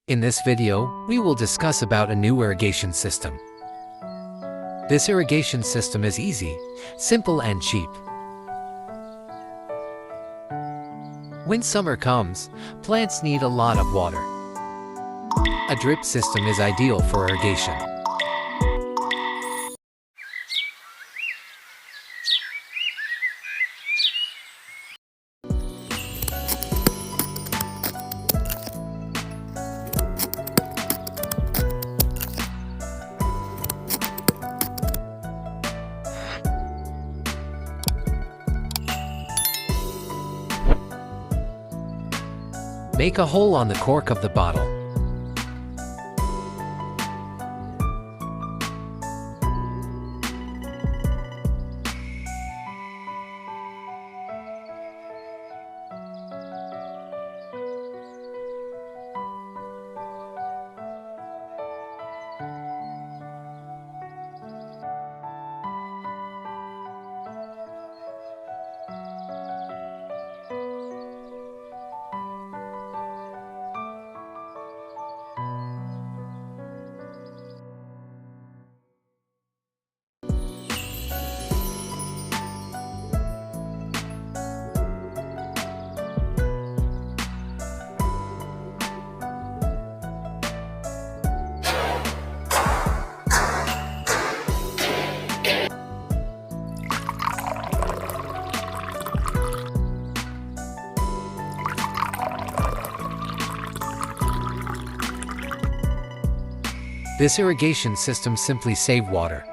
In this video, we will discuss about a new irrigation system. This irrigation system is easy, simple and cheap. When summer comes, plants need a lot of water. A drip system is ideal for irrigation. Make a hole on the cork of the bottle. This irrigation system simply saves water.